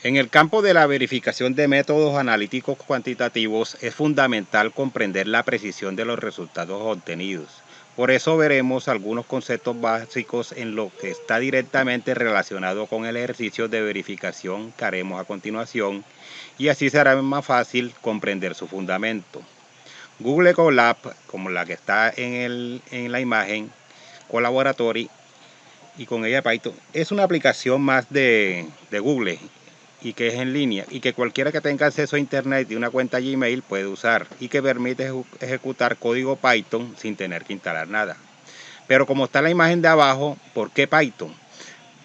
En el campo de la verificación de métodos analíticos cuantitativos es fundamental comprender la precisión de los resultados obtenidos. Por eso veremos algunos conceptos básicos en lo que está directamente relacionado con el ejercicio de verificación que haremos a continuación, y así será más fácil comprender su fundamento. Google Colab, como la que está en la imagen, Colaboratory, y con ella Python, es una aplicación más de Google y que es en línea y que cualquiera que tenga acceso a internet y una cuenta Gmail puede usar y que permite ejecutar código Python sin tener que instalar nada. Pero como está la imagen de abajo, ¿por qué Python?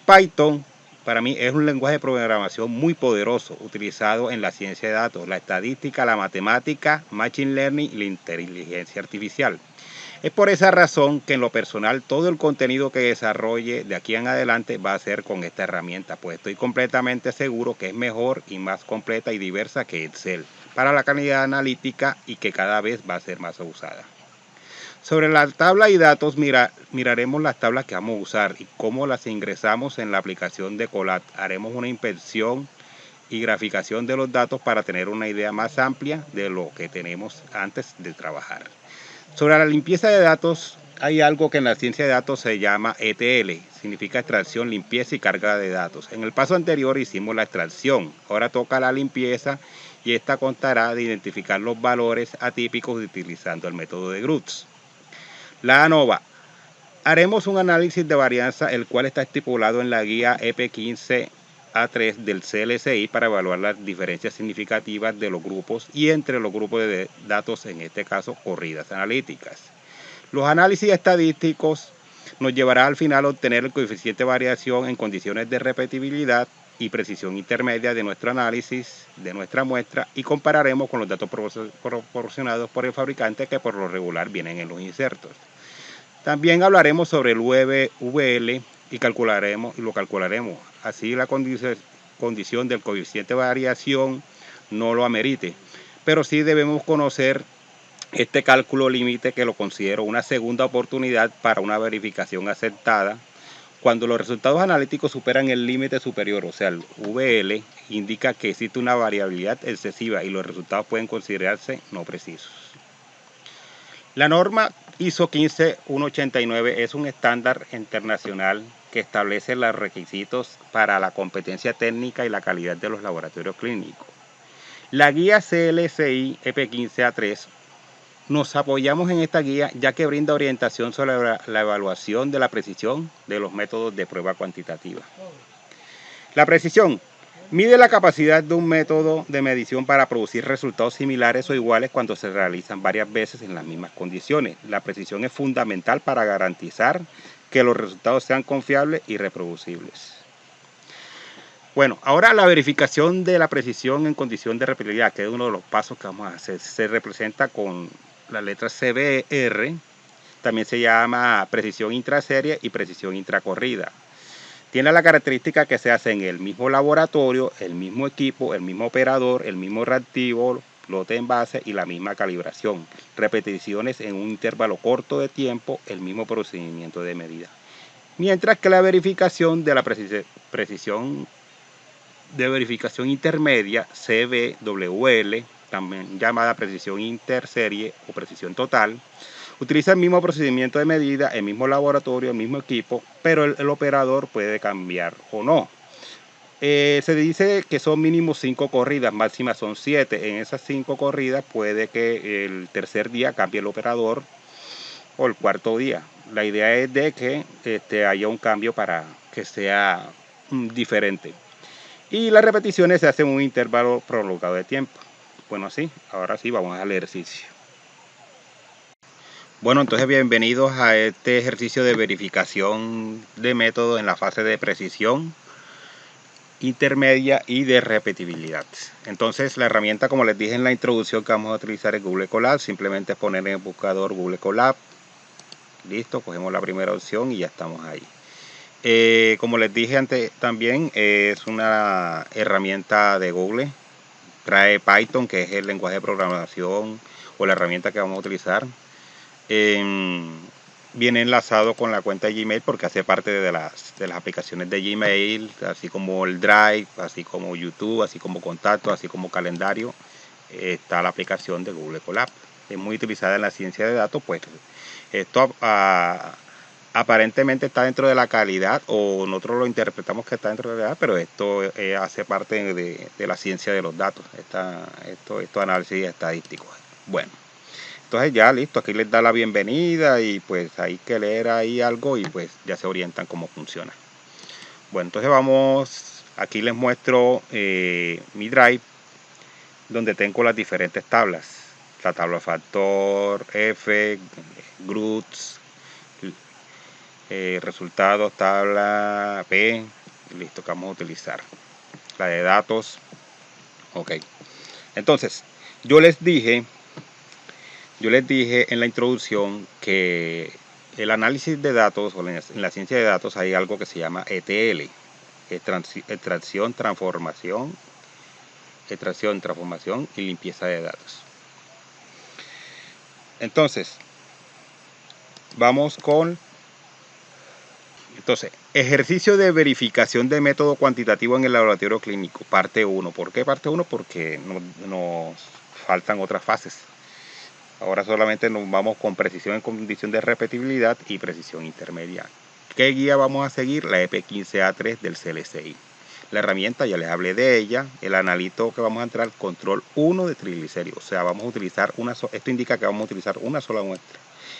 Python para mí es un lenguaje de programación muy poderoso utilizado en la ciencia de datos, la estadística, la matemática, machine learning y la inteligencia artificial. Es por esa razón que en lo personal todo el contenido que desarrolle de aquí en adelante va a ser con esta herramienta, pues estoy completamente seguro que es mejor y más completa y diversa que Excel para la calidad analítica y que cada vez va a ser más usada. Sobre la tabla y datos miraremos las tablas que vamos a usar y cómo las ingresamos en la aplicación de Colab. Haremos una inspección y graficación de los datos para tener una idea más amplia de lo que tenemos antes de trabajar. Sobre la limpieza de datos, hay algo que en la ciencia de datos se llama ETL, significa extracción, limpieza y carga de datos. En el paso anterior hicimos la extracción, ahora toca la limpieza y esta constará de identificar los valores atípicos utilizando el método de Groots. La ANOVA. Haremos un análisis de varianza, el cual está estipulado en la guía EP15A3 del CLSI para evaluar las diferencias significativas de los grupos y entre los grupos de datos, en este caso corridas analíticas. Los análisis estadísticos nos llevará al final a obtener el coeficiente de variación en condiciones de repetibilidad y precisión intermedia de nuestro análisis, de nuestra muestra, y compararemos con los datos proporcionados por el fabricante que por lo regular vienen en los insertos. También hablaremos sobre el VL y lo calcularemos. Así la condición del coeficiente de variación no lo amerite, pero sí debemos conocer este cálculo límite, que lo considero una segunda oportunidad para una verificación aceptada. Cuando los resultados analíticos superan el límite superior, o sea, el VL, indica que existe una variabilidad excesiva y los resultados pueden considerarse no precisos. La norma ISO 15189 es un estándar internacional que establece los requisitos para la competencia técnica y la calidad de los laboratorios clínicos. La guía CLSI EP15A3, nos apoyamos en esta guía ya que brinda orientación sobre la evaluación de la precisión de los métodos de prueba cuantitativa. La precisión mide la capacidad de un método de medición para producir resultados similares o iguales cuando se realizan varias veces en las mismas condiciones. La precisión es fundamental para garantizar que los resultados sean confiables y reproducibles. Bueno, ahora la verificación de la precisión en condición de repetibilidad, que es uno de los pasos que vamos a hacer, se representa con la letra CBR, también se llama precisión intraserie y precisión intracorrida. Tiene la característica que se hace en el mismo laboratorio, el mismo equipo, el mismo operador, el mismo reactivo, lote en base y la misma calibración. Repeticiones en un intervalo corto de tiempo, el mismo procedimiento de medida. Mientras que la verificación de la precisión de verificación intermedia, CBWL, también llamada precisión interserie o precisión total, utiliza el mismo procedimiento de medida, el mismo laboratorio, el mismo equipo, pero el operador puede cambiar o no. Se dice que son mínimo 5 corridas, máximas son 7. En esas 5 corridas puede que el tercer día cambie el operador o el cuarto día. La idea es de que haya un cambio para que sea diferente. Y las repeticiones se hacen en un intervalo prolongado de tiempo. Bueno, sí, ahora sí vamos al ejercicio. Bueno, entonces bienvenidos a este ejercicio de verificación de métodos en la fase de precisión intermedia y de repetibilidad. Entonces la herramienta, como les dije en la introducción, que vamos a utilizar es Google Colab. Simplemente poner en el buscador Google Colab. Listo, cogemos la primera opción y ya estamos ahí. Como les dije antes, también es una herramienta de Google. Trae Python, que es el lenguaje de programación o la herramienta que vamos a utilizar. viene enlazado con la cuenta de Gmail porque hace parte de las aplicaciones de Gmail, así como el Drive, así como YouTube, así como Contacto, así como Calendario. Está la aplicación de Google Colab. Es muy utilizada en la ciencia de datos, pues esto aparentemente está dentro de la calidad, o nosotros lo interpretamos que está dentro de la calidad, pero esto hace parte de la ciencia de los datos, esto análisis estadístico. Bueno, entonces ya listo, aquí les da la bienvenida y pues hay que leer ahí algo y pues ya se orientan cómo funciona. Bueno, entonces vamos, aquí les muestro mi Drive, donde tengo las diferentes tablas. La tabla factor, F, GRUTS, resultados, tabla P, listo, que vamos a utilizar. La de datos, ok. Entonces, yo les dije en la introducción que el análisis de datos, o en la ciencia de datos, hay algo que se llama ETL, extracción, transformación y limpieza de datos. Entonces, vamos con ejercicio de verificación de método cuantitativo en el laboratorio clínico, parte 1. ¿Por qué parte 1? Porque nos faltan otras fases. Ahora solamente nos vamos con precisión en condición de repetibilidad y precisión intermedia. ¿Qué guía vamos a seguir? La EP15A3 del CLCI. La herramienta, ya les hablé de ella. El analito que vamos a entrar, control 1 de triglicéridos. O sea, vamos a utilizar esto indica que vamos a utilizar una sola muestra.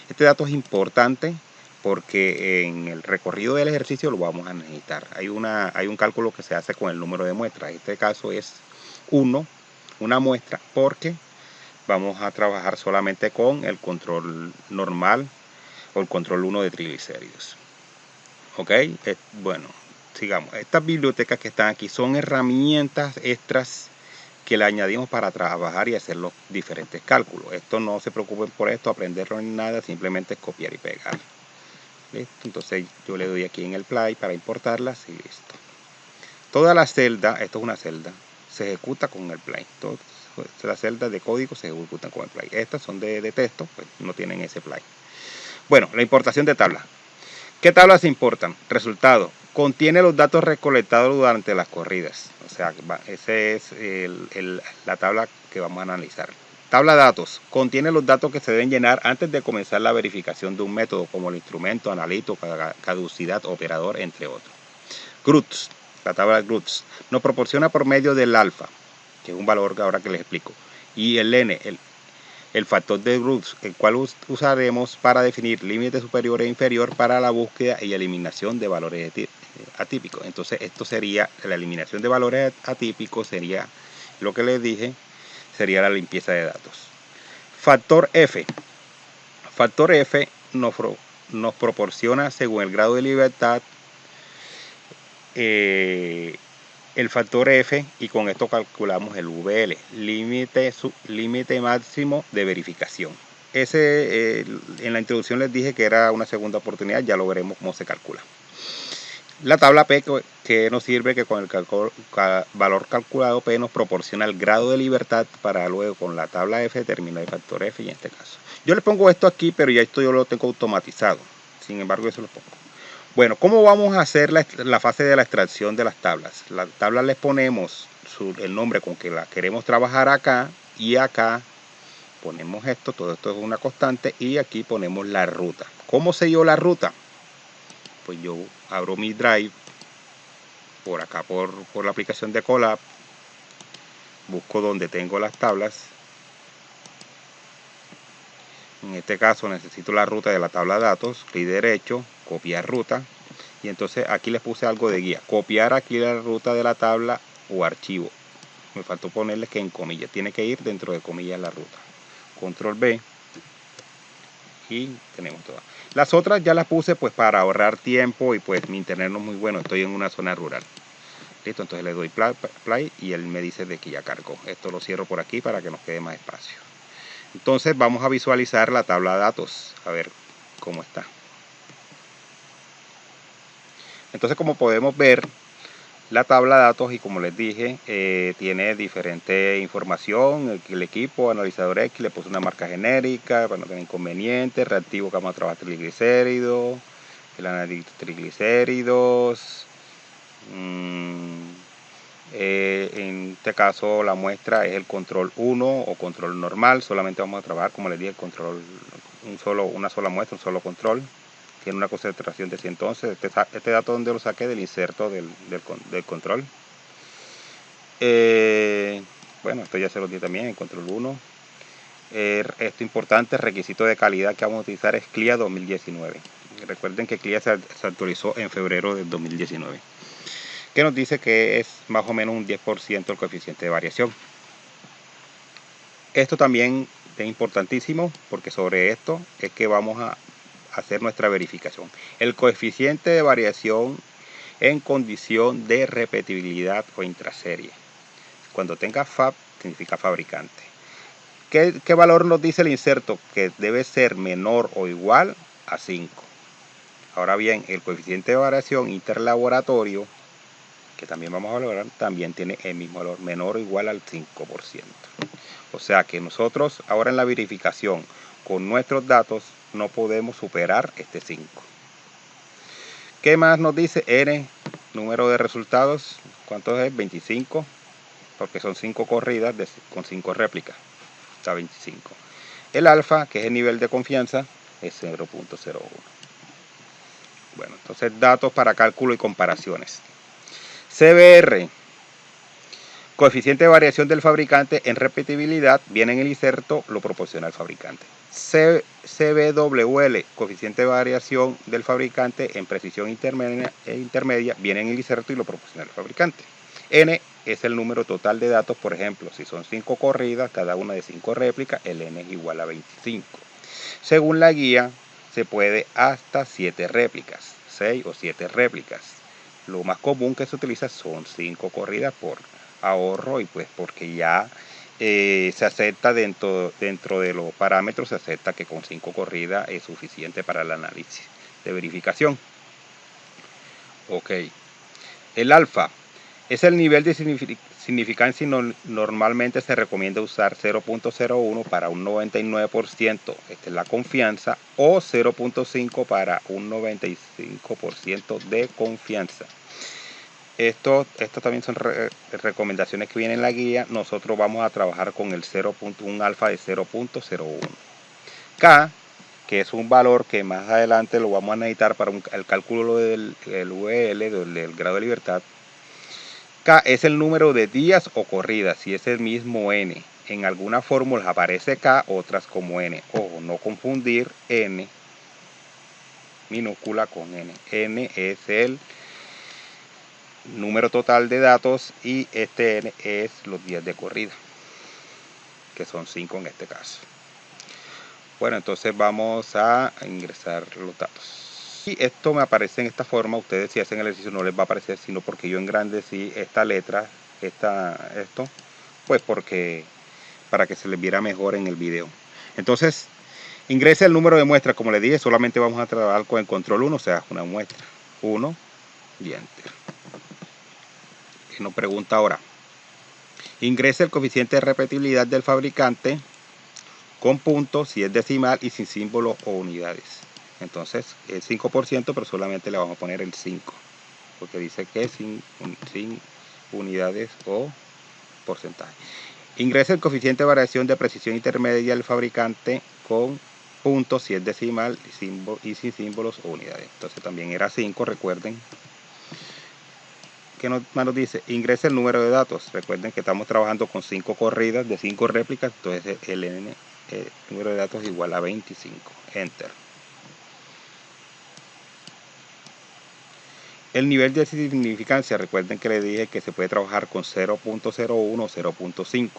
Este dato es importante porque en el recorrido del ejercicio lo vamos a necesitar. Hay un cálculo que se hace con el número de muestras. En este caso es 1, una muestra, porque vamos a trabajar solamente con el control normal o el control 1 de triglicéridos. Ok, bueno, sigamos. Estas bibliotecas que están aquí son herramientas extras que le añadimos para trabajar y hacer los diferentes cálculos. Esto no se preocupen por esto, aprenderlo ni nada, simplemente es copiar y pegar. ¿Listo? Entonces yo le doy aquí en el play para importarlas y listo. Toda la celda, esto es una celda, se ejecuta con el play. Todas las celdas de código se ejecutan con el play. Estas son de texto, pues no tienen ese play. Bueno, la importación de tablas. ¿Qué tablas se importan? Resultado: contiene los datos recolectados durante las corridas. O sea, esa es la tabla que vamos a analizar. Tabla datos. Contiene los datos que se deben llenar antes de comenzar la verificación de un método, como el instrumento, analito, caducidad, operador, entre otros. GRUTS. La tabla de GRUTS nos proporciona por medio del alfa, que es un valor que ahora que les explico, y el n, el factor de GRUTS, el cual usaremos para definir límite superior e inferior para la búsqueda y eliminación de valores atípicos. Entonces esto sería, la eliminación de valores atípicos sería lo que les dije, sería la limpieza de datos. Factor F. Factor F nos proporciona, según el grado de libertad, el factor F, y con esto calculamos el VL, límite máximo de verificación. En la introducción les dije que era una segunda oportunidad, ya lo veremos cómo se calcula. La tabla P, que nos sirve, que con el valor calculado P nos proporciona el grado de libertad para luego con la tabla F determinar el factor F, y en este caso yo le pongo esto aquí, pero ya esto yo lo tengo automatizado, sin embargo eso lo pongo. Bueno, ¿cómo vamos a hacer la fase de la extracción de las tablas? Las tablas les ponemos el nombre con que la queremos trabajar acá, y acá ponemos esto, todo esto es una constante, y aquí ponemos la ruta. ¿Cómo sello la ruta? Pues yo abro mi Drive, por acá por la aplicación de Colab, busco donde tengo las tablas. En este caso necesito la ruta de la tabla de datos, clic derecho, copiar ruta, y entonces aquí les puse algo de guía, copiar aquí la ruta de la tabla o archivo. Me faltó ponerle que en comillas, tiene que ir dentro de comillas la ruta. Control B y tenemos todas. Las otras ya las puse pues para ahorrar tiempo, y pues mi internet no es muy bueno, estoy en una zona rural. Listo, entonces le doy play y él me dice de que ya cargó. Esto lo cierro por aquí para que nos quede más espacio. Entonces vamos a visualizar la tabla de datos, a ver cómo está. Entonces, como podemos ver, la tabla de datos, y como les dije, tiene diferente información. El equipo analizador X le puso una marca genérica para no tener inconvenientes. Reactivo que vamos a trabajar triglicéridos, el análisis de triglicéridos. En este caso la muestra es el control 1 o control normal. Solamente vamos a trabajar, como les dije, el control, una sola muestra, un solo control. Tiene una concentración de 111. Este dato donde lo saqué del inserto del control. Bueno, esto ya se lo di también en control 1. Esto importante, el requisito de calidad que vamos a utilizar es CLIA 2019. Recuerden que CLIA se actualizó en febrero del 2019. Que nos dice que es más o menos un 10% el coeficiente de variación. Esto también es importantísimo porque sobre esto es que vamos a hacer nuestra verificación. El coeficiente de variación en condición de repetibilidad o intraserie. Cuando tenga FAB significa fabricante. ¿Qué valor nos dice el inserto? Que debe ser menor o igual a 5. Ahora bien, el coeficiente de variación interlaboratorio, que también vamos a valorar, también tiene el mismo valor, menor o igual al 5%. O sea que nosotros ahora en la verificación con nuestros datos no podemos superar este 5. ¿Qué más nos dice? N, número de resultados, ¿cuánto es? 25, porque son 5 corridas con 5 réplicas, está 25. El alfa, que es el nivel de confianza, es 0.01. Bueno, entonces datos para cálculo y comparaciones. CBR, coeficiente de variación del fabricante en repetibilidad, viene en el inserto, lo proporciona el fabricante. CBWL, coeficiente de variación del fabricante en precisión intermedia, viene en el inserto y lo proporciona el fabricante. N es el número total de datos, por ejemplo, si son 5 corridas, cada una de 5 réplicas, el N es igual a 25. Según la guía, se puede hasta 7 réplicas, 6 o 7 réplicas. Lo más común que se utiliza son 5 corridas por ahorro y pues porque ya se acepta dentro de los parámetros, se acepta que con 5 corridas es suficiente para el análisis de verificación. Ok. El alfa es el nivel de significancia y normalmente se recomienda usar 0.01 para un 99%, esta es la confianza, o 0.5 para un 95% de confianza. Esto también son recomendaciones que vienen en la guía. Nosotros vamos a trabajar con el 0.1 alfa de 0.01. K, que es un valor que más adelante lo vamos a necesitar para el cálculo del VL, del grado de libertad. K es el número de días o corridas, y es el mismo N. En algunas fórmulas aparece K, otras como N. Ojo, no confundir N minúscula con N. N es el número total de datos y este N es los días de corrida, que son 5 en este caso. Bueno, entonces vamos a ingresar los datos. Y esto me aparece en esta forma. Ustedes si hacen el ejercicio no les va a aparecer, sino porque yo engrandecí esta letra, esto, pues porque para que se les viera mejor en el video. Entonces, ingrese el número de muestras. Como les dije, solamente vamos a trabajar con el control 1, o sea, una muestra. 1 y enter. Y nos pregunta ahora. Ingrese el coeficiente de repetibilidad del fabricante con puntos, si es decimal y sin símbolos o unidades. Entonces, el 5%, pero solamente le vamos a poner el 5, porque dice que es sin unidades o porcentaje. Ingrese el coeficiente de variación de precisión intermedia del fabricante con puntos, si es decimal y sin símbolos o unidades. Entonces también era 5, recuerden. ¿Qué más nos dice? Ingrese el número de datos. Recuerden que estamos trabajando con 5 corridas de 5 réplicas, entonces el número de datos es igual a 25. Enter. El nivel de significancia, recuerden que les dije que se puede trabajar con 0.01 o 0.5.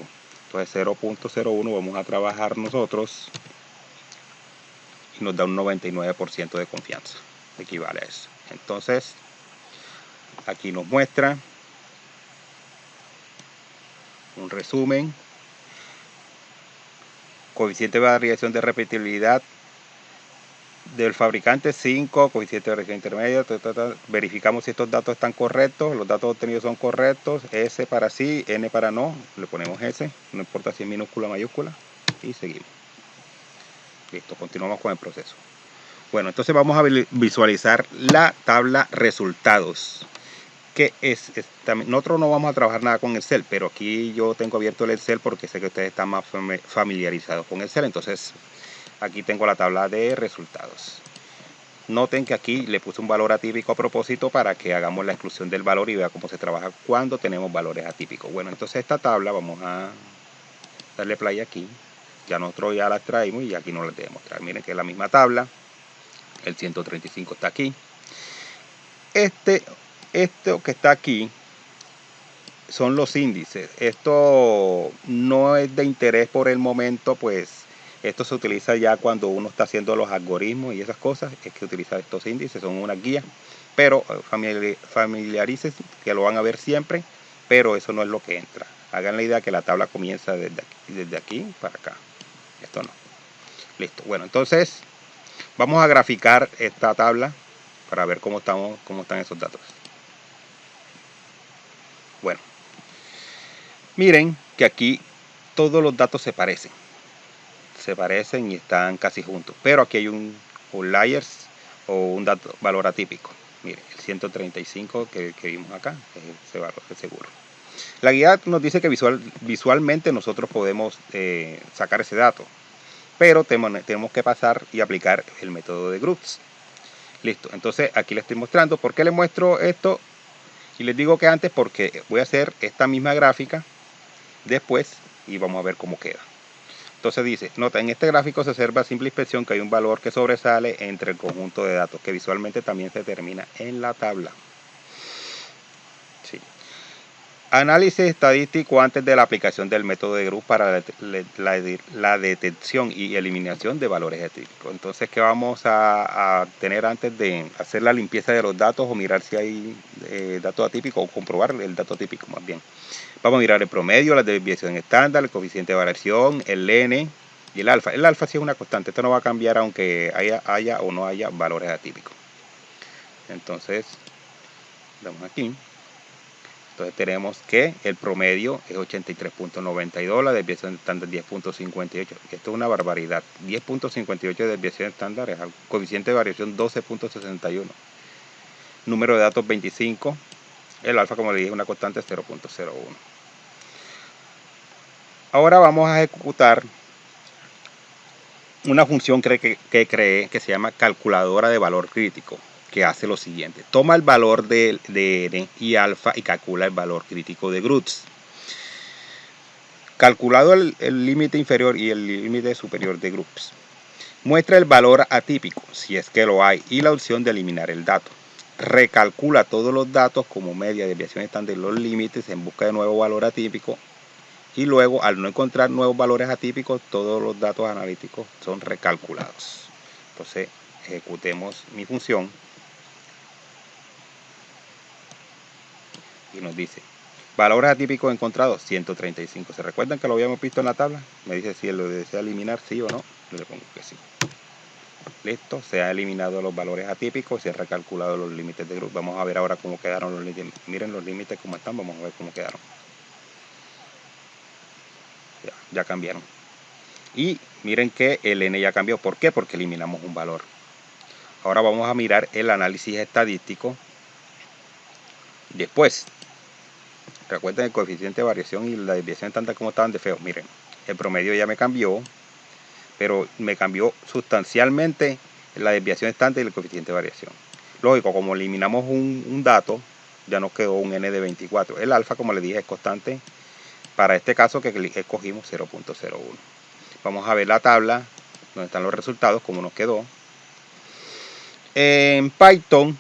Entonces 0.01 vamos a trabajar nosotros y nos da un 99% de confianza. Equivale a eso. Entonces aquí nos muestra un resumen. Coeficiente de variación de repetibilidad del fabricante 5, coeficiente de variación intermedia, verificamos si estos datos están correctos, los datos obtenidos son correctos, S para sí, N para no, le ponemos S, no importa si es minúscula o mayúscula, y seguimos. Listo, continuamos con el proceso. Bueno, entonces vamos a visualizar la tabla resultados. Que nosotros no vamos a trabajar nada con Excel, pero aquí yo tengo abierto el Excel porque sé que ustedes están más familiarizados con Excel. Entonces aquí tengo la tabla de resultados. Noten que aquí le puse un valor atípico a propósito para que hagamos la exclusión del valor y vea cómo se trabaja cuando tenemos valores atípicos. Bueno, entonces esta tabla vamos a darle play aquí. Ya nosotros ya la traímos y aquí no les debo mostrar. Miren que es la misma tabla. El 135 está aquí. Esto que está aquí son los índices. Esto no es de interés por el momento, pues esto se utiliza ya cuando uno está haciendo los algoritmos y esas cosas, es que utiliza estos índices, son una guía, pero familiarícense que lo van a ver siempre, pero eso no es lo que entra. Hagan la idea que la tabla comienza desde aquí para acá. Esto no. Listo. Bueno, entonces vamos a graficar esta tabla para ver cómo están esos datos. Bueno, miren que aquí todos los datos se parecen y están casi juntos, pero aquí hay un outliers o un valor atípico. Miren, el 135 que vimos acá, ese valor es seguro. La guía nos dice que visualmente nosotros podemos sacar ese dato, pero tenemos que pasar y aplicar el método de groups. Listo, entonces aquí les estoy mostrando. ¿Por qué les muestro esto? Y les digo que antes porque voy a hacer esta misma gráfica después y vamos a ver cómo queda. Entonces dice, nota, en este gráfico se observa a simple inspección que hay un valor que sobresale entre el conjunto de datos, que visualmente también se determina en la tabla. Sí. Análisis estadístico antes de la aplicación del método de group para la detección y eliminación de valores atípicos. Entonces, ¿qué vamos a tener antes de hacer la limpieza de los datos o mirar si hay datos atípicos o comprobar el dato atípico más bien? Vamos a mirar el promedio, la desviación estándar, el coeficiente de variación, el N y el alfa. El alfa sí es una constante, esto no va a cambiar aunque haya o no haya valores atípicos. Entonces, damos aquí. Entonces tenemos que el promedio es 83.92, la desviación estándar 10.58. Esto es una barbaridad. 10.58 de desviación estándar es algo. Coeficiente de variación 12.61. Número de datos 25. El alfa, como le dije, es una constante 0.01. Ahora vamos a ejecutar una función que creé que se llama calculadora de valor crítico, que hace lo siguiente. Toma el valor de N y alfa y calcula el valor crítico de Groots. Calculado el límite inferior y el límite superior de Groots. Muestra el valor atípico, si es que lo hay, y la opción de eliminar el dato. Recalcula todos los datos como media, desviación estándar y los límites en busca de nuevo valor atípico. Y luego, al no encontrar nuevos valores atípicos, todos los datos analíticos son recalculados. Entonces, ejecutemos mi función. Y nos dice, valores atípicos encontrados, 135. ¿Se recuerdan que lo habíamos visto en la tabla? Me dice si lo desea eliminar, sí o no. Yo le pongo que sí. Listo, se han eliminado los valores atípicos, se han recalculado los límites de grupo. Vamos a ver ahora cómo quedaron los límites. Miren los límites cómo están, vamos a ver cómo quedaron. Ya cambiaron. Y miren que el N ya cambió. ¿Por qué? Porque eliminamos un valor. Ahora vamos a mirar el análisis estadístico. Después, recuerden el coeficiente de variación y la desviación estándar como estaban de feos. Miren, el promedio ya me cambió, pero me cambió sustancialmente la desviación estándar y el coeficiente de variación. Lógico, como eliminamos un dato, ya nos quedó un N de 24. El alfa, como les dije, es constante. Para este caso que escogimos 0.01. Vamos a ver la tabla donde están los resultados, cómo nos quedó. En Python,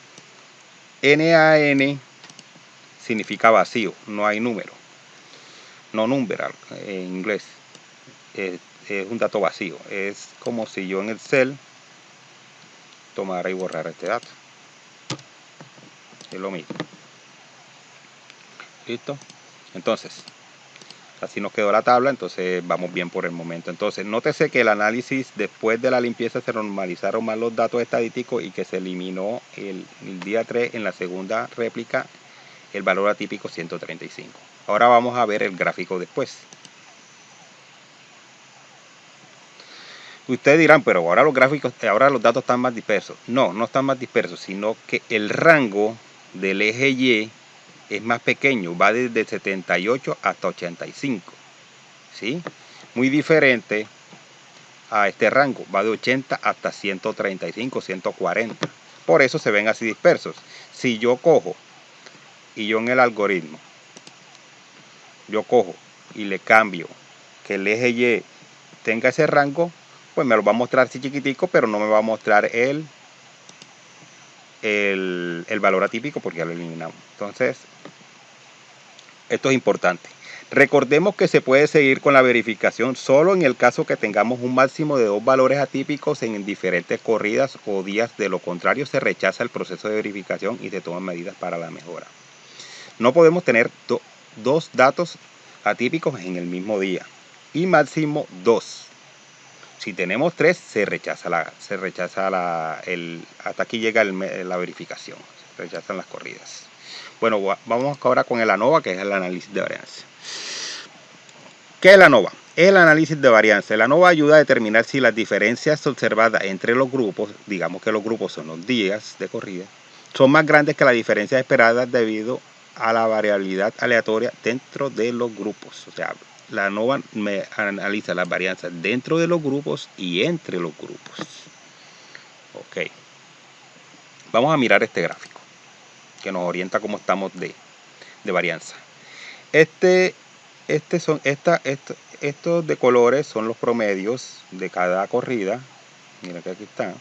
NaN significa vacío, no hay número. No numeral en inglés. Es un dato vacío. Es como si yo en Excel tomara y borrara este dato. Es lo mismo. ¿Listo? Entonces, Así nos quedó la tabla, entonces vamos bien por el momento. Entonces, nótese que el análisis después de la limpieza se normalizaron más los datos estadísticos y que se eliminó el día 3 en la segunda réplica el valor atípico 135. Ahora vamos a ver el gráfico después. Ustedes dirán, pero ahora los gráficos, ahora los datos están más dispersos. No, no están más dispersos, sino que el rango del eje Y es más pequeño, va desde 78 hasta 85. ¿Sí? Muy diferente a este rango, va de 80 hasta 135, 140. Por eso se ven así dispersos. Si yo cojo y yo en el algoritmo, yo cojo y le cambio que el eje Y tenga ese rango, pues me lo va a mostrar así chiquitico, pero no me va a mostrar el valor atípico porque ya lo eliminamos. Entonces, esto es importante. Recordemos que se puede seguir con la verificación solo en el caso que tengamos un máximo de 2 valores atípicos en diferentes corridas o días. De lo contrario, se rechaza el proceso de verificación y se toman medidas para la mejora. No podemos tener dos datos atípicos en el mismo día y máximo 2. Si tenemos 3, se rechaza hasta aquí llega la verificación. Se rechazan las corridas. Bueno, vamos ahora con el ANOVA, que es el análisis de varianza. ¿Qué es el ANOVA? Es el análisis de varianza. El ANOVA ayuda a determinar si las diferencias observadas entre los grupos, digamos que los grupos son los días de corrida, son más grandes que las diferencias esperadas debido a la variabilidad aleatoria dentro de los grupos. O sea, la ANOVA me analiza las varianzas dentro de los grupos y entre los grupos. Ok. Vamos a mirar este gráfico que nos orienta cómo estamos de varianza. Estos de colores son los promedios de cada corrida. Miren que aquí está.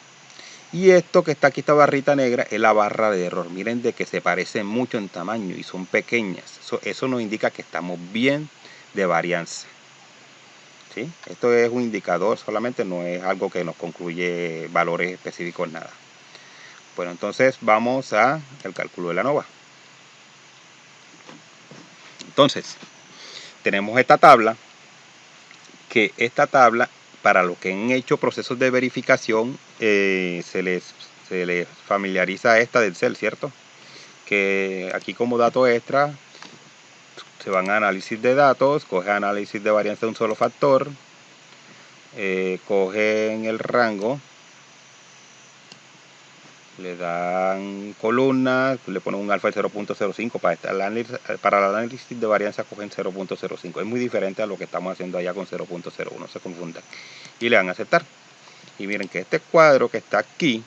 Y esto que está aquí, esta barrita negra, es la barra de error. Miren de que se parecen mucho en tamaño y son pequeñas. Eso nos indica que estamos bien de varianza. ¿Sí? Esto es un indicador solamente, no es algo que nos concluye valores específicos, nada. Bueno, entonces vamos al cálculo de la ANOVA. Entonces, tenemos esta tabla, para los que han hecho procesos de verificación, se les familiariza esta del CEL, ¿cierto? Que aquí como dato extra, se van a análisis de datos, coge análisis de varianza de un solo factor, cogen el rango, le dan columnas, le ponen un alfa de 0.05, para el análisis de varianza cogen 0.05. Es muy diferente a lo que estamos haciendo allá con 0.01, no se confundan. Y le dan a aceptar. Y miren que este cuadro que está aquí,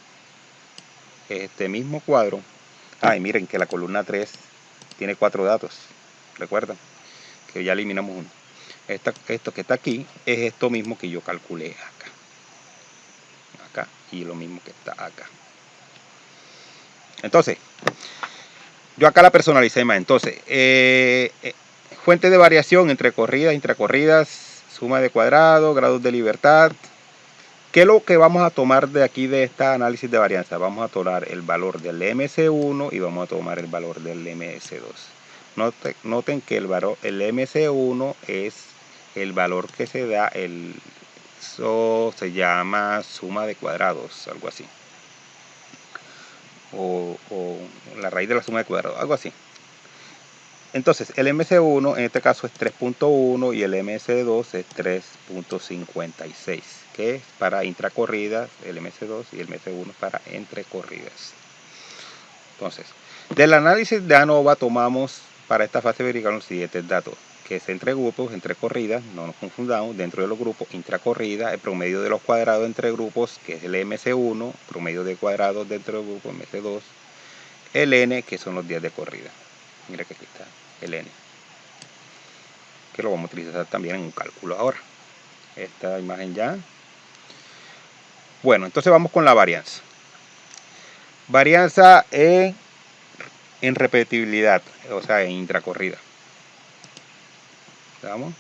este mismo cuadro, y miren que la columna 3 tiene 4 datos, recuerdan que ya eliminamos uno. Esto que está aquí es esto mismo que yo calculé acá, y lo mismo que está acá. Entonces, yo acá la personalicé más. Entonces, fuente de variación entre corridas, intracorridas, suma de cuadrados, grados de libertad. ¿Qué es lo que vamos a tomar de aquí de este análisis de varianza? Vamos a tomar el valor del MC1 y vamos a tomar el valor del MC2. Noten que el MC1 es el valor que se da, eso se llama suma de cuadrados, algo así. O la raíz de la suma de cuadrados, algo así. Entonces, el MC1 en este caso es 3.1 y el MC2 es 3.56, que es para intracorridas, el MC2, y el MC1 para entrecorridas. Entonces, del análisis de ANOVA tomamos para esta fase verificar los siguientes datos, que es entre grupos, entre corridas, no nos confundamos, dentro de los grupos, intracorrida, el promedio de los cuadrados entre grupos, que es el MC1, promedio de cuadrados dentro del grupo, MC2, el N, que son los días de corrida. Mira que aquí está el N, que lo vamos a utilizar también en un cálculo ahora. Esta imagen ya. Bueno, entonces vamos con la varianza. Varianza en repetibilidad, o sea, en intracorrida. ¿Vamos?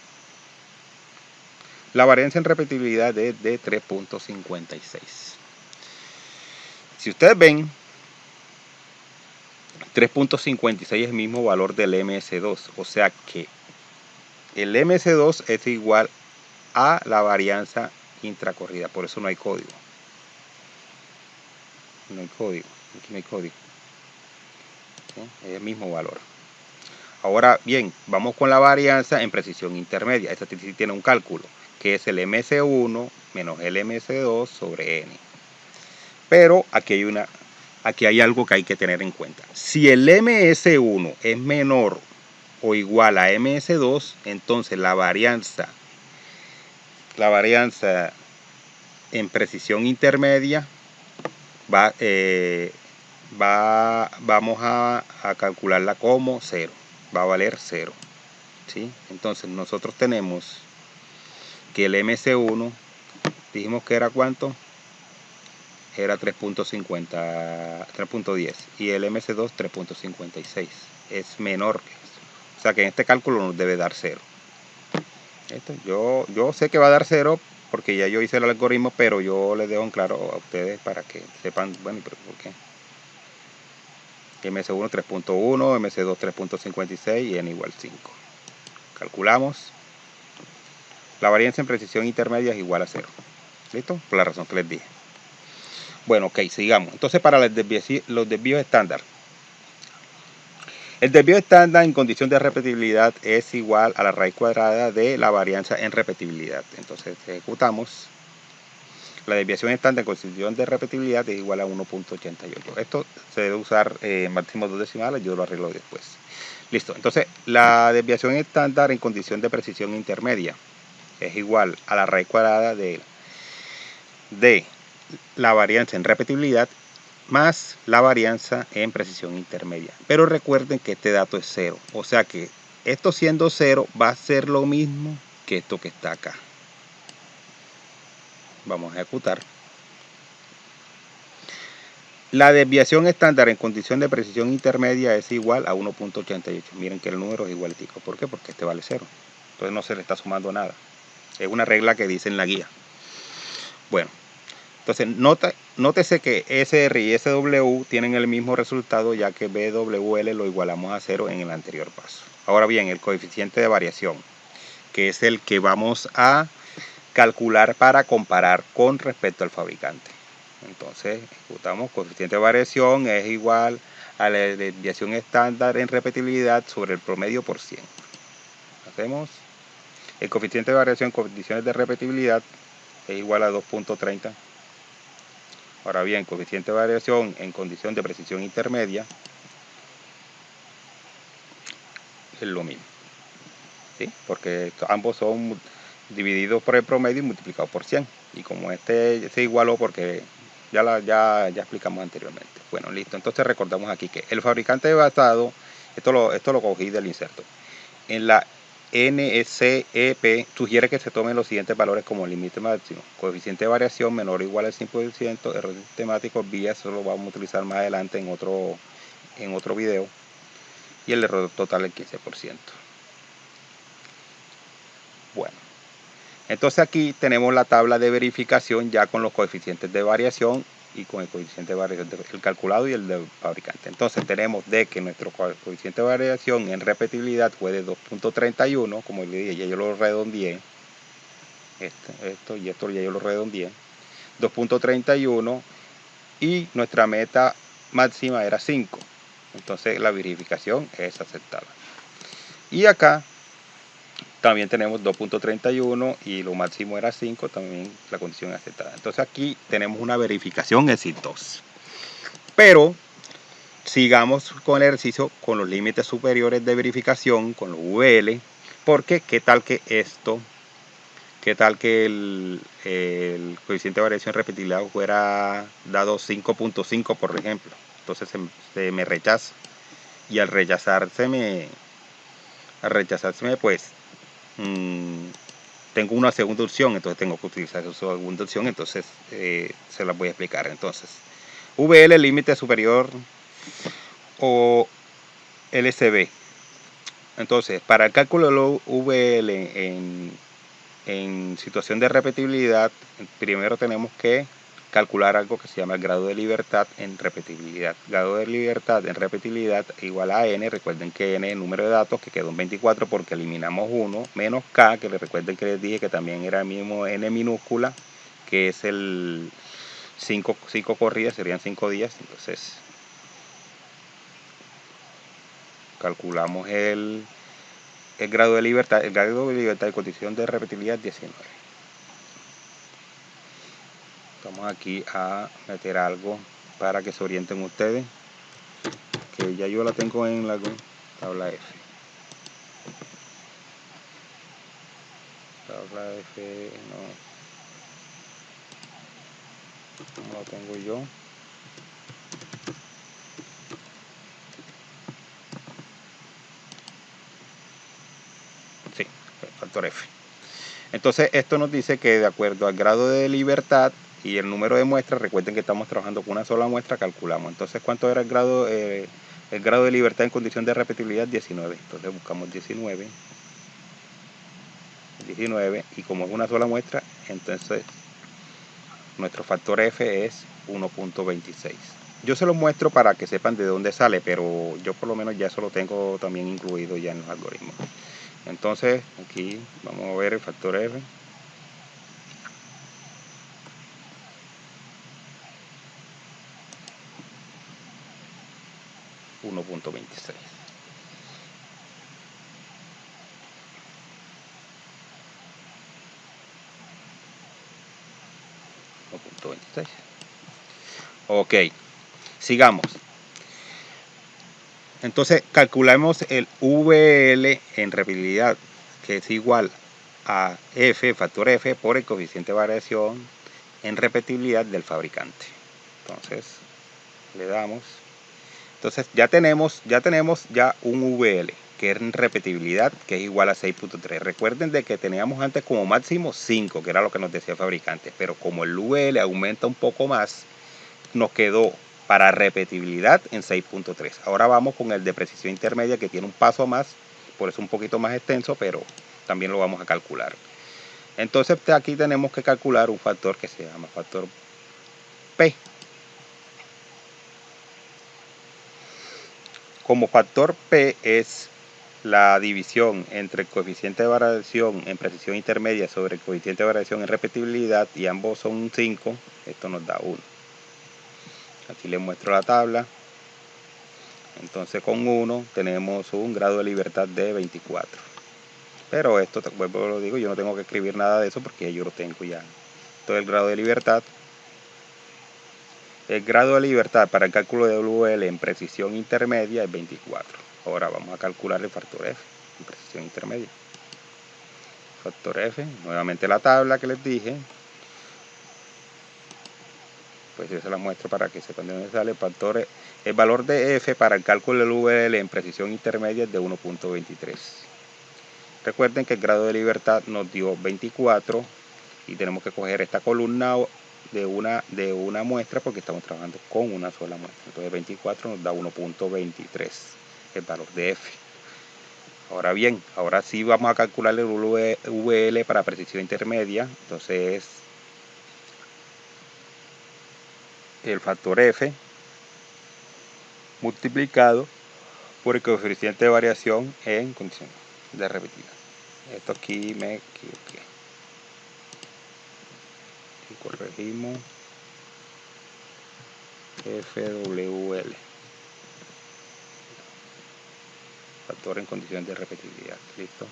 La varianza en repetibilidad es de 3.56. Si ustedes ven, 3.56 es el mismo valor del MS2, o sea que El MC2 es igual a la varianza intracorrida, por eso no hay código. No hay código, aquí no hay código. ¿Sí? Es el mismo valor. Ahora bien, vamos con la varianza en precisión intermedia. Esta sí tiene un cálculo, que es el MC1 menos el MC2 sobre N. Pero aquí hay algo que hay que tener en cuenta. Si el MS1 es menor o igual a MS2, entonces la varianza en precisión intermedia vamos a calcularla como 0. Va a valer 0. ¿Sí? Entonces nosotros tenemos que el MC1, dijimos que era ¿cuánto? Era 3.10 y el MC2 3.56. Es menor que eso. O sea que en este cálculo nos debe dar 0. Yo sé que va a dar 0 porque ya yo hice el algoritmo, pero yo les dejo en claro a ustedes para que sepan, bueno, pero ¿por qué? MS1 3.1, MS2 3.56 y N igual 5. Calculamos. La varianza en precisión intermedia es igual a 0. ¿Listo? Por la razón que les dije. Bueno, ok, sigamos. Entonces, para los desvíos estándar. El desvío estándar en condición de repetibilidad es igual a la raíz cuadrada de la varianza en repetibilidad. Entonces, ejecutamos. La desviación estándar en condición de repetibilidad es igual a 1.88. Esto se debe usar máximo 2 decimales, yo lo arreglo después. Listo, entonces la desviación estándar en condición de precisión intermedia es igual a la raíz cuadrada de la varianza en repetibilidad más la varianza en precisión intermedia. Pero recuerden que este dato es 0, o sea que esto siendo 0 va a ser lo mismo que esto que está acá. Vamos a ejecutar. La desviación estándar en condición de precisión intermedia es igual a 1.88. Miren que el número es igualitico. ¿Por qué? Porque este vale 0. Entonces no se le está sumando nada. Es una regla que dice en la guía. Bueno, entonces nótese que SR y SW tienen el mismo resultado, ya que BWL lo igualamos a 0 en el anterior paso. Ahora bien, el coeficiente de variación, que es el que vamos a calcular para comparar con respecto al fabricante. Entonces, ejecutamos coeficiente de variación es igual a la desviación estándar en repetibilidad sobre el promedio por 100. Hacemos el coeficiente de variación en condiciones de repetibilidad es igual a 2.30. Ahora bien, coeficiente de variación en condición de precisión intermedia es lo mismo, ¿sí? Porque ambos son divididos por el promedio y multiplicados por 100. Y como este se igualó porque ya explicamos anteriormente. Bueno, listo. Entonces recordamos aquí que el fabricante basado, esto lo cogí del inserto, en la NCEP sugiere que se tomen los siguientes valores como límite máximo. Coeficiente de variación menor o igual al 5%, errores sistemáticos, vía, eso lo vamos a utilizar más adelante en otro video. Y el error total el 15%. Bueno. Entonces aquí tenemos la tabla de verificación ya con los coeficientes de variación y con el coeficiente de variación del calculado y el del fabricante. Entonces tenemos de que nuestro coeficiente de variación en repetibilidad fue de 2.31, como le dije, ya yo lo redondeé. Esto ya yo lo redondeé. 2.31 y nuestra meta máxima era 5. Entonces la verificación es aceptada. Y acá también tenemos 2.31 y lo máximo era 5, también la condición es aceptada. Entonces aquí tenemos una verificación exitosa. Pero sigamos con el ejercicio con los límites superiores de verificación, con los VL, porque qué tal que el coeficiente de variación repetibilidad fuera dado 5.5 por ejemplo. Entonces se me rechaza y al rechazárseme pues tengo una segunda opción, entonces tengo que utilizar esa segunda opción, entonces se las voy a explicar. Entonces, VL límite superior o LCB. Entonces, para el cálculo de VL en situación de repetibilidad, primero tenemos que calcular algo que se llama el grado de libertad en repetibilidad. Grado de libertad en repetibilidad igual a n. Recuerden que n es el número de datos, que quedó en 24 porque eliminamos 1, menos k, que recuerden que les dije que también era el mismo n minúscula, que es el 5 corridas, serían 5 días. Entonces calculamos el grado de libertad de condición de repetibilidad 19. Vamos aquí a meter algo para que se orienten ustedes, que ya yo la tengo en la tabla F. Tabla F no la tengo yo. Sí, el factor F. Entonces esto nos dice que de acuerdo al grado de libertad y el número de muestras, recuerden que estamos trabajando con una sola muestra, calculamos. Entonces, ¿cuánto era el grado de libertad en condición de repetibilidad? 19. Entonces buscamos 19, y como es una sola muestra, entonces nuestro factor F es 1.26. Yo se los muestro para que sepan de dónde sale, pero yo por lo menos ya eso lo tengo también incluido ya en los algoritmos. Entonces aquí vamos a ver el factor F. 1.26. Ok, sigamos. Entonces calculamos el VL en repetibilidad, que es igual a F, factor F, por el coeficiente de variación en repetibilidad del fabricante. Entonces le damos. Entonces ya tenemos un VL, que es en repetibilidad, que es igual a 6.3. Recuerden de que teníamos antes como máximo 5, que era lo que nos decía el fabricante, pero como el VL aumenta un poco más, nos quedó para repetibilidad en 6.3. Ahora vamos con el de precisión intermedia, que tiene un paso más, por eso un poquito más extenso, pero también lo vamos a calcular. Entonces aquí tenemos que calcular un factor que se llama factor P. Como factor P es la división entre el coeficiente de variación en precisión intermedia sobre el coeficiente de variación en repetibilidad, y ambos son 5, esto nos da 1. Aquí les muestro la tabla. Entonces con 1 tenemos un grado de libertad de 24. Pero esto, vuelvo lo digo, yo no tengo que escribir nada de eso porque yo lo tengo ya. Todo el grado de libertad. El grado de libertad para el cálculo de WL en precisión intermedia es 24. Ahora vamos a calcular el factor F en precisión intermedia. Factor F, nuevamente la tabla que les dije. Pues yo se la muestro para que sepan de dónde sale el factor. El valor de F para el cálculo del WL en precisión intermedia es de 1.23. Recuerden que el grado de libertad nos dio 24 y tenemos que coger esta columna de una muestra porque estamos trabajando con una sola muestra. Entonces 24 nos da 1.23 el valor de F. Ahora bien, ahora sí vamos a calcular el VL para precisión intermedia. Entonces el factor F multiplicado por el coeficiente de variación en condición de repetibilidad. Esto aquí me equivoqué. Y corregimos FWL. Factor en condición de repetibilidad. Listo.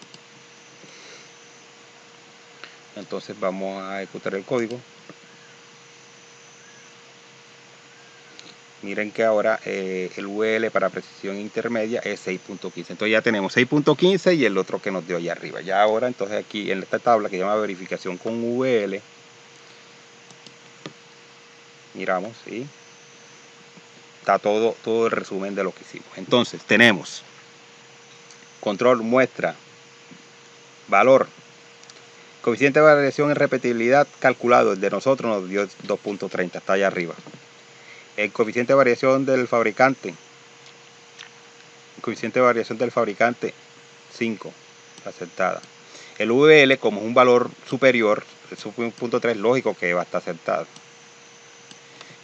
Entonces vamos a ejecutar el código. Miren que ahora el VL para precisión intermedia es 6.15. Entonces ya tenemos 6.15 y el otro que nos dio allá arriba. Ya ahora entonces aquí en esta tabla que se llama verificación con VL, miramos y está todo el resumen de lo que hicimos. Entonces tenemos control, muestra, valor, coeficiente de variación en repetibilidad calculado. El de nosotros nos dio 2.30, está allá arriba. El coeficiente de variación del fabricante, 5, aceptada. El VL, como es un valor superior, el 1.3, lógico que va a estar aceptado.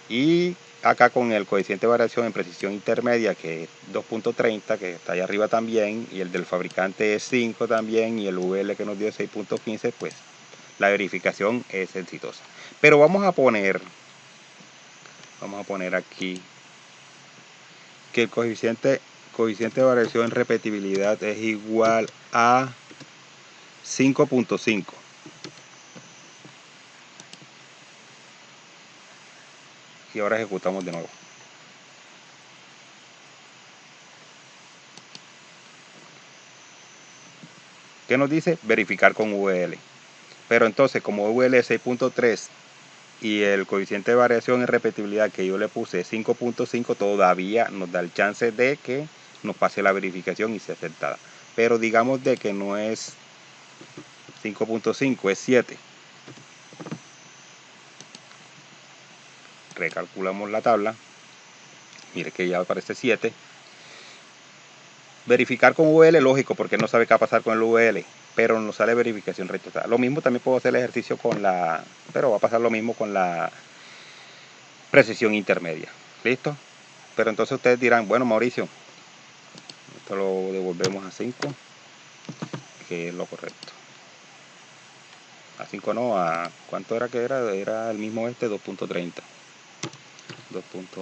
Y acá con el coeficiente de variación en precisión intermedia, que es 2.30, que está ahí arriba también, y el del fabricante es 5 también, y el VL que nos dio 6.15, pues la verificación es exitosa. Pero vamos a poner aquí que el coeficiente de variación en repetibilidad es igual a 5.5. Y ahora ejecutamos de nuevo. ¿Qué nos dice? Verificar con VL. Pero entonces, como VL es 6.3 y el coeficiente de variación en repetibilidad que yo le puse 5.5, todavía nos da el chance de que nos pase la verificación y sea aceptada. Pero digamos de que no es 5.5, es 7. Recalculamos la tabla. Mire que ya aparece 7. Verificar con VL, lógico, porque no sabe qué va a pasar con el VL, pero nos sale verificación rechazada. Lo mismo también puedo hacer el ejercicio con la, pero va a pasar lo mismo con la precisión intermedia. ¿Listo? Pero entonces ustedes dirán, bueno, Mauricio, esto lo devolvemos a 5, que es lo correcto. A 5 no, a ¿cuánto era que era? Era el mismo 2.30. 2.30.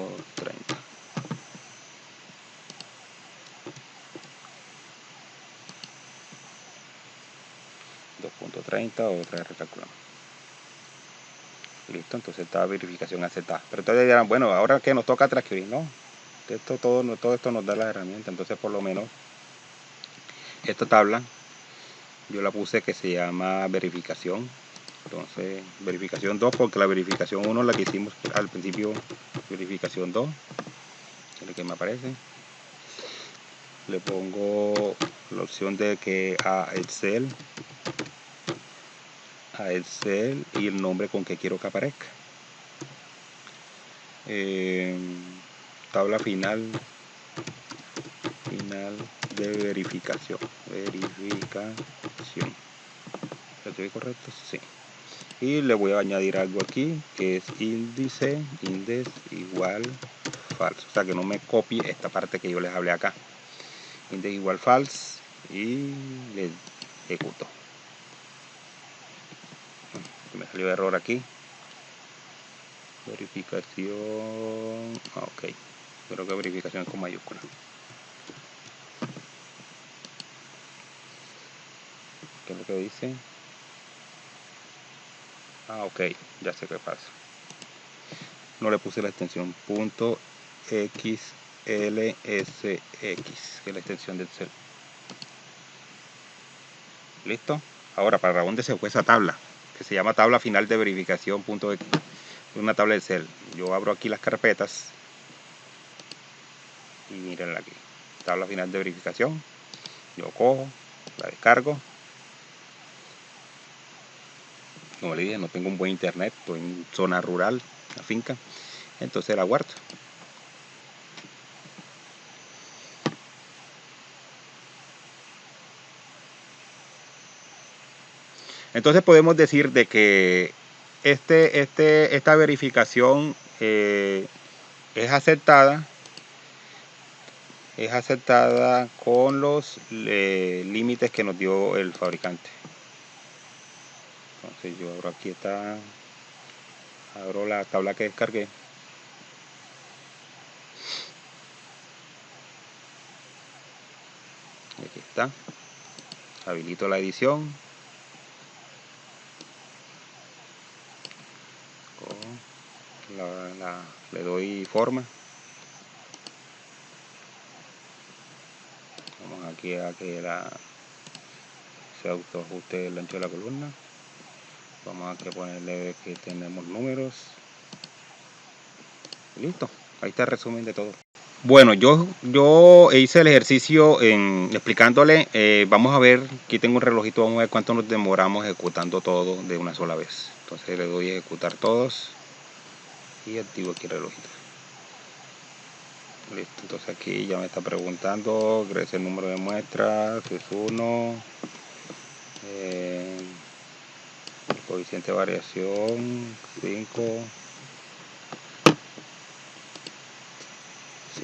2.30, otra vez recalculamos. Listo, entonces esta verificación aceptada. Pero ustedes dirán, bueno, ahora que nos toca transcribir, ¿no? Todo esto nos da las herramientas. Entonces, por lo menos, esta tabla yo la puse que se llama verificación. Entonces, verificación 2, porque la verificación 1 la que hicimos al principio, verificación 2, es el que me aparece. Le pongo la opción de que a Excel y el nombre con que quiero que aparezca. Tabla final de verificación. ¿Lo estoy correcto? Sí. Y le voy a añadir algo aquí que es índice igual falso. O sea, que no me copie esta parte que yo les hablé acá. Índice igual falso y le ejecuto. Me salió error aquí. Verificación. Ok. Creo que verificación es con mayúscula. ¿Qué es lo que dice? Ok. Ya sé qué pasa. No le puse la extensión .xlsx, que es la extensión del cel. ¿Listo? Ahora, ¿para dónde se fue esa tabla? Que se llama tabla final de verificación .x. Una tabla de Excel. Yo abro aquí las carpetas y mírenla aquí. Tabla final de verificación. Yo cojo, la descargo. Como le dije, no tengo un buen internet, estoy en zona rural, la finca. Entonces la guardo. Entonces podemos decir de que esta verificación es aceptada con los límites que nos dio el fabricante. Entonces yo abro aquí abro la tabla que descargué. Aquí está. Habilito la edición. Le doy forma. Vamos aquí a que se autoajuste el ancho de la columna. Vamos a ponerle que tenemos números. Listo. Ahí está el resumen de todo. Bueno, yo hice el ejercicio explicándole. Vamos a ver, aquí tengo un relojito, vamos a ver cuánto nos demoramos ejecutando todo de una sola vez. Entonces le doy a ejecutar todos y activo aquí el relojito. Listo, entonces aquí ya me está preguntando, crece el número de muestras, es 1, coeficiente de variación 5,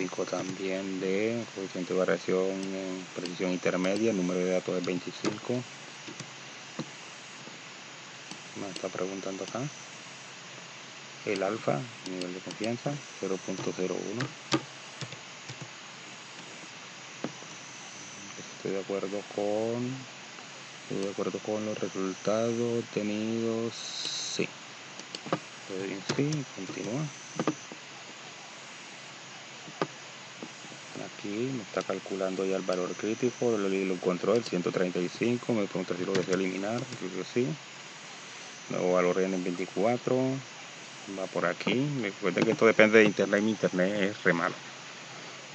gráfico también de coeficiente de variación en precisión intermedia, el número de datos es 25. Me está preguntando acá. El alfa, nivel de confianza, 0.01. Estoy de acuerdo con los resultados obtenidos. Sí. Le doy en sí, continúa. Aquí me está calculando ya el valor crítico, lo encontró el 135, me pregunta si lo deseo eliminar, creo que sí. Nuevo valor en el 24, va por aquí. Recuerden que esto depende de internet, mi internet es re malo,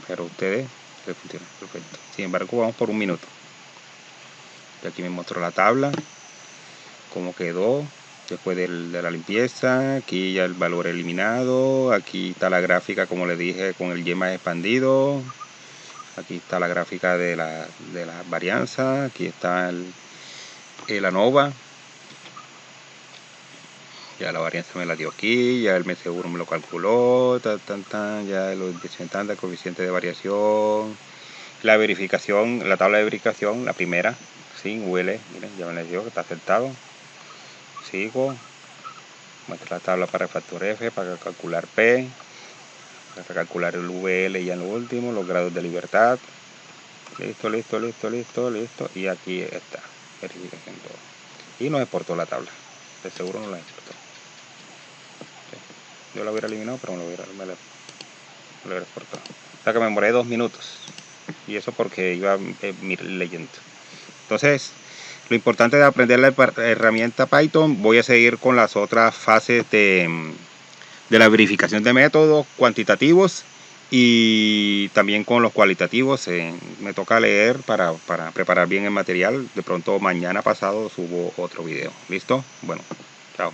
pero ustedes les funciona perfecto. Sin embargo, vamos por un minuto. Y aquí me mostró la tabla, cómo quedó después de la limpieza. Aquí ya el valor eliminado, aquí está la gráfica como les dije con el Y más expandido. Aquí está la gráfica de la varianza, aquí está el ANOVA. Ya la varianza me la dio aquí, ya el MSV me lo calculó, ya los el coeficiente de variación, la verificación, la tabla de verificación, la primera, sin UL, miren, ya me la dio, que está aceptado. Sigo, muestra la tabla para el factor F, para calcular P, para calcular el VL ya en lo último, los grados de libertad. Listo. Y aquí está, verificación todo. Y nos exportó la tabla, de seguro no la exportó. Yo la hubiera eliminado, pero me lo hubiera exportado. O sea que me demoré 2 minutos. Y eso porque iba leyendo. Entonces, lo importante de aprender la herramienta Python, voy a seguir con las otras fases de la verificación de métodos cuantitativos y también con los cualitativos. Me toca leer para preparar bien el material. De pronto mañana pasado subo otro video. ¿Listo? Bueno, chao.